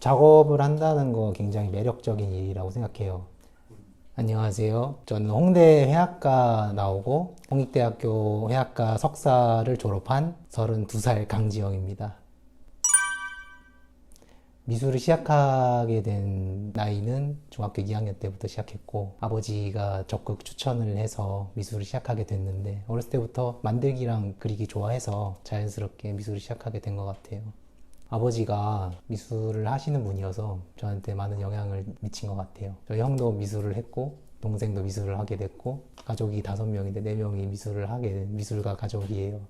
작업을 한다는 거 굉장히 매력적인 일이라고 생각해요. 안녕하세요. 저는 홍대 회화과 나오고 홍익대학교 회화과 석사를 졸업한 32살 강지영입니다. 미술을 시작하게 된 나이는 중학교 2학년 때부터 시작했고, 아버지가 적극 추천을 해서 미술을 시작하게 됐는데, 어렸을 때부터 만들기랑 그리기 좋아해서 자연스럽게 미술을 시작하게 된 것 같아요. 아버지가 미술을 하시는 분이어서 저한테 많은 영향을 미친 것 같아요. 저희 형도 미술을 했고, 동생도 미술을 하게 됐고, 가족이 5명인데 4명이 미술을 하게 된 미술가 가족이에요.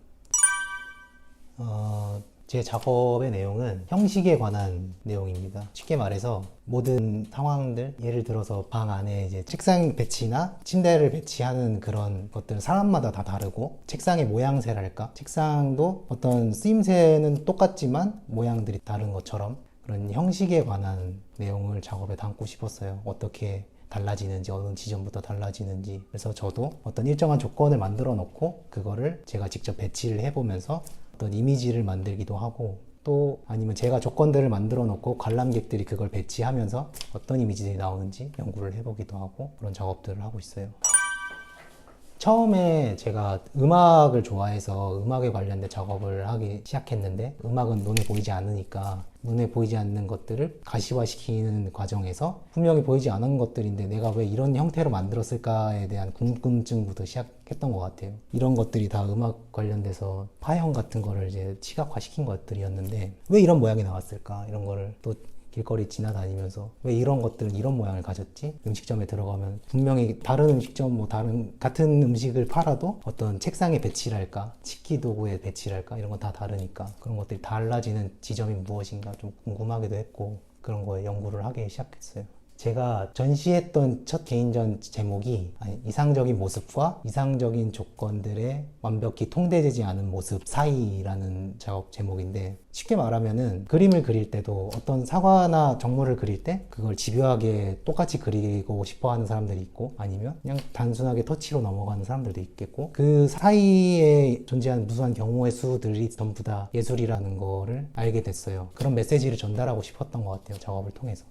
제 작업의 내용은 형식에 관한 내용입니다. 쉽게 말해서 모든 상황들, 예를 들어서 방 안에 이제 책상 배치나 침대를 배치하는 그런 것들은 사람마다 다 다르고, 책상의 모양새랄까? 책상도 어떤 쓰임새는 똑같지만 모양들이 다른 것처럼 그런 형식에 관한 내용을 작업에 담고 싶었어요. 어떻게 달라지는지, 어느 지점부터 달라지는지. 그래서 저도 어떤 일정한 조건을 만들어 놓고 그거를 제가 직접 배치를 해보면서 어떤 이미지를 만들기도 하고, 또 아니면 제가 조건들을 만들어 놓고 관람객들이 그걸 배치하면서 어떤 이미지들이 나오는지 연구를 해보기도 하고, 그런 작업들을 하고 있어요. 처음에 제가 음악을 좋아해서 음악에 관련된 작업을 하기 시작했는데, 음악은 눈에 보이지 않으니까 눈에 보이지 않는 것들을 가시화시키는 과정에서 분명히 보이지 않은 것들인데 내가 왜 이런 형태로 만들었을까에 대한 궁금증부터 시작했던 것 같아요. 이런 것들이 다 음악 관련돼서 파형 같은 거를 이제 시각화시킨 것들이었는데, 왜 이런 모양이 나왔을까? 이런 거를 또 길거리 지나다니면서 왜 이런 것들은 이런 모양을 가졌지? 음식점에 들어가면 분명히 다른 음식점, 같은 음식을 팔아도 어떤 책상의 배치랄까, 식기 도구의 배치랄까, 이런 건 다 다르니까 그런 것들이 달라지는 지점이 무엇인가 좀 궁금하기도 했고, 그런 거에 연구를 하기 시작했어요. 제가 전시했던 첫 개인전 제목이 이상적인 모습과 이상적인 조건들의 완벽히 통제되지 않은 모습 사이라는 작업 제목인데, 쉽게 말하면은 그림을 그릴 때도 어떤 사과나 정물을 그릴 때 그걸 집요하게 똑같이 그리고 싶어 하는 사람들이 있고, 아니면 그냥 단순하게 터치로 넘어가는 사람들도 있겠고, 그 사이에 존재하는 무수한 경우의 수들이 전부 다 예술이라는 거를 알게 됐어요. 그런 메시지를 전달하고 싶었던 것 같아요, 작업을 통해서.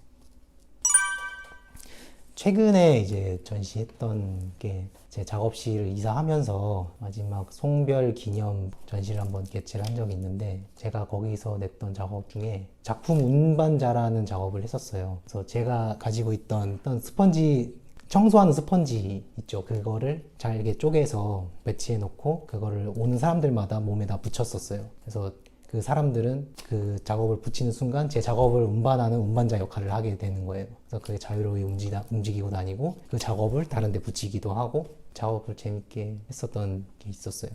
최근에 이제 전시했던 게, 제 작업실을 이사하면서 마지막 송별 기념 전시를 한번 개최를 한 적이 있는데, 제가 거기서 냈던 작업 중에 작품 운반자라는 작업을 했었어요. 그래서 제가 가지고 있던 어떤 스펀지, 청소하는 스펀지 있죠. 그거를 잘게 쪼개서 배치해 놓고 그거를 오는 사람들마다 몸에다 붙였었어요. 그래서 그 사람들은 그 작업을 붙이는 순간 제 작업을 운반하는 운반자 역할을 하게 되는 거예요. 그래서 그게 자유로이 움직이고 다니고, 그 작업을 다른 데 붙이기도 하고, 작업을 재밌게 했었던 게 있었어요.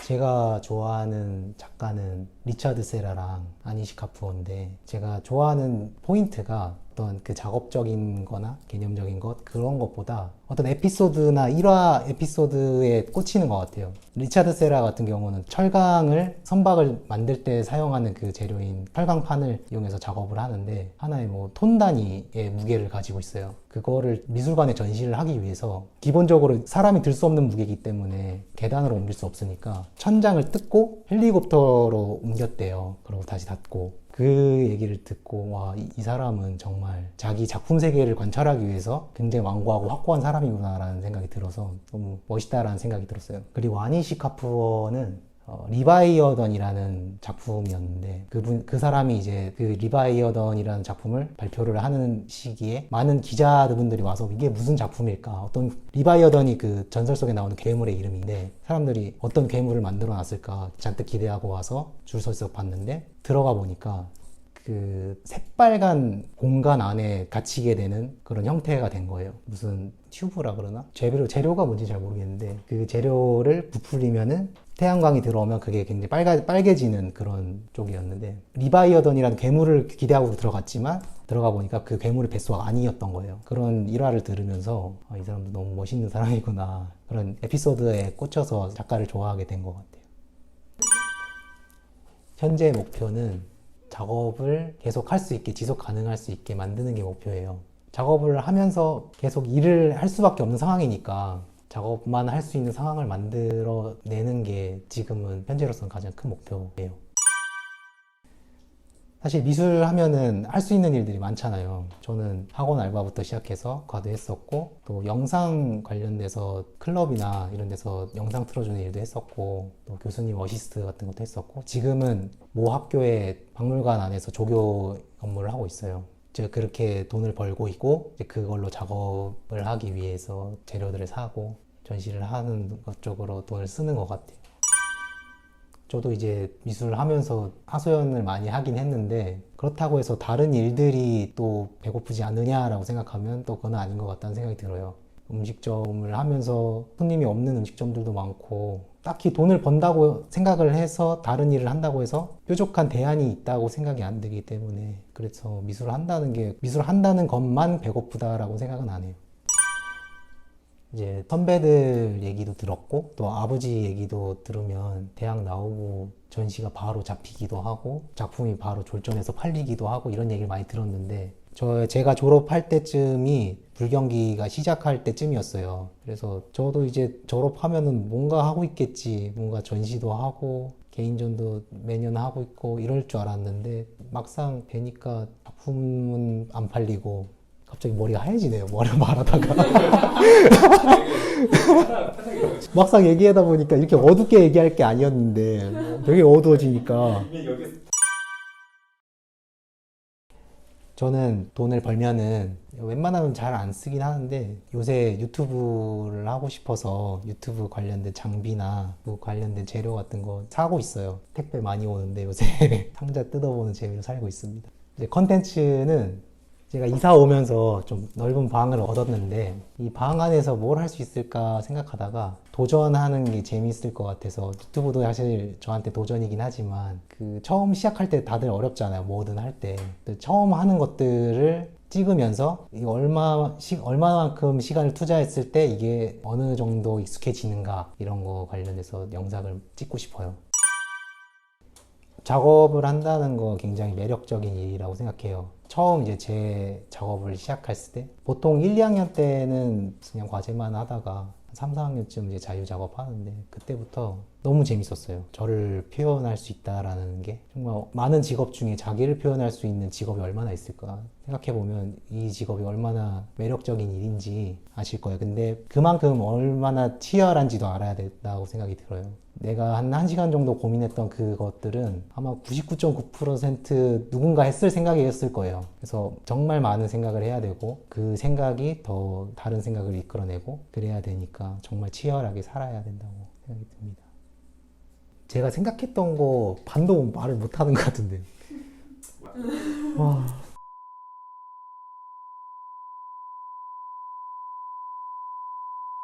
제가 좋아하는 작가는 리차드 세라랑 아니시 카푸어인데, 제가 좋아하는 포인트가 어떤 그 작업적인 거나 개념적인 것, 그런 것보다 어떤 에피소드나 일화 에피소드에 꽂히는 것 같아요. 리차드 세라 같은 경우는 철강을, 선박을 만들 때 사용하는 그 재료인 철강판을 이용해서 작업을 하는데, 하나의 톤 단위의 무게를 가지고 있어요. 그거를 미술관에 전시를 하기 위해서 기본적으로 사람이 들 수 없는 무게이기 때문에 계단으로 옮길 수 없으니까 천장을 뜯고 헬리콥터로 옮겼대요. 그리고 다시 닫고. 그 얘기를 듣고, 와, 이 사람은 정말 자기 작품 세계를 관찰하기 위해서 굉장히 완고하고 확고한 사람이구나라는 생각이 들어서 너무 멋있다라는 생각이 들었어요. 그리고 아니시 카푸어는 리바이어던이라는 작품이었는데, 그 사람이 이제 그 리바이어던이라는 작품을 발표를 하는 시기에 많은 기자분들이 와서 이게 무슨 작품일까? 어떤, 리바이어던이 그 전설 속에 나오는 괴물의 이름인데, 사람들이 어떤 괴물을 만들어 놨을까 잔뜩 기대하고 와서 줄 서서 봤는데, 들어가 보니까 그 새빨간 공간 안에 갇히게 되는 그런 형태가 된 거예요. 무슨 튜브라 그러나? 재료가 뭔지 잘 모르겠는데, 그 재료를 부풀리면은 태양광이 들어오면 그게 굉장히 빨개지는 그런 쪽이었는데, 리바이어던이라는 괴물을 기대하고 들어갔지만 들어가 보니까 그 괴물의 뱃수가 아니었던 거예요. 그런 일화를 들으면서 이 사람도 너무 멋있는 사람이구나, 그런 에피소드에 꽂혀서 작가를 좋아하게 된 것 같아요. 현재 목표는 작업을 계속 할 수 있게, 지속 가능할 수 있게 만드는 게 목표예요. 작업을 하면서 계속 일을 할 수밖에 없는 상황이니까 작업만 할 수 있는 상황을 만들어내는 게 지금은 현재로서는 가장 큰 목표예요. 사실 미술 하면은 할 수 있는 일들이 많잖아요. 저는 학원 알바부터 시작해서 과도 했었고, 또 영상 관련돼서 클럽이나 이런 데서 영상 틀어주는 일도 했었고, 또 교수님 어시스트 같은 것도 했었고, 지금은 모 학교의 박물관 안에서 조교 업무를 하고 있어요. 제가 그렇게 돈을 벌고 있고, 이제 그걸로 작업을 하기 위해서 재료들을 사고, 전시를 하는 것 쪽으로 돈을 쓰는 것 같아요. 저도 이제 미술을 하면서 하소연을 많이 하긴 했는데 그렇다고 해서 다른 일들이 또 배고프지 않느냐라고 생각하면 또 그건 아닌 것 같다는 생각이 들어요. 음식점을 하면서 손님이 없는 음식점들도 많고 딱히 돈을 번다고 생각을 해서 다른 일을 한다고 해서 뾰족한 대안이 있다고 생각이 안 들기 때문에 그래서 미술을 한다는 것만 배고프다라고 생각은 안 해요. 이제 선배들 얘기도 들었고 또 아버지 얘기도 들으면 대학 나오고 전시가 바로 잡히기도 하고 작품이 바로 졸전해서 팔리기도 하고 이런 얘기를 많이 들었는데 제가 졸업할 때쯤이 불경기가 시작할 때쯤이었어요. 그래서 저도 이제 졸업하면은 뭔가 하고 있겠지, 뭔가 전시도 하고 개인전도 매년 하고 있고 이럴 줄 알았는데 막상 뵈니까 작품은 안 팔리고 갑자기 머리가 하얘지네요. 머리 말하다가 막상 얘기하다 보니까 이렇게 어둡게 얘기할 게 아니었는데 되게 어두워지니까 저는 돈을 벌면은 웬만하면 잘 안 쓰긴 하는데 요새 유튜브를 하고 싶어서 유튜브 관련된 장비나 그 관련된 재료 같은 거 사고 있어요. 택배 많이 오는데 요새 상자 뜯어보는 재미로 살고 있습니다. 이제 컨텐츠는 제가 이사 오면서 좀 넓은 방을 얻었는데 이 방 안에서 뭘 할 수 있을까 생각하다가 도전하는 게 재밌을 것 같아서 유튜브도 사실 저한테 도전이긴 하지만 그 처음 시작할 때 다들 어렵잖아요. 뭐든 할 때. 처음 하는 것들을 찍으면서 이거 얼마만큼 시간을 투자했을 때 이게 어느 정도 익숙해지는가 이런 거 관련해서 영상을 찍고 싶어요. 작업을 한다는 거 굉장히 매력적인 일이라고 생각해요. 처음 이제 제 작업을 시작했을 때 보통 1, 2학년 때는 그냥 과제만 하다가 3, 4학년쯤 이제 자유 작업하는데 그때부터 너무 재밌었어요. 저를 표현할 수 있다라는 게 정말 많은 직업 중에 자기를 표현할 수 있는 직업이 얼마나 있을까 생각해보면 이 직업이 얼마나 매력적인 일인지 아실 거예요. 근데 그만큼 얼마나 치열한지도 알아야 된다고 생각이 들어요. 내가 한 1시간 정도 고민했던 그것들은 아마 99.9% 누군가 했을 생각이었을 거예요. 그래서 정말 많은 생각을 해야 되고 그 생각이 더 다른 생각을 이끌어내고 그래야 되니까 정말 치열하게 살아야 된다고 생각이 듭니다. 제가 생각했던 거 반도 말을 못하는 것 같은데. 와.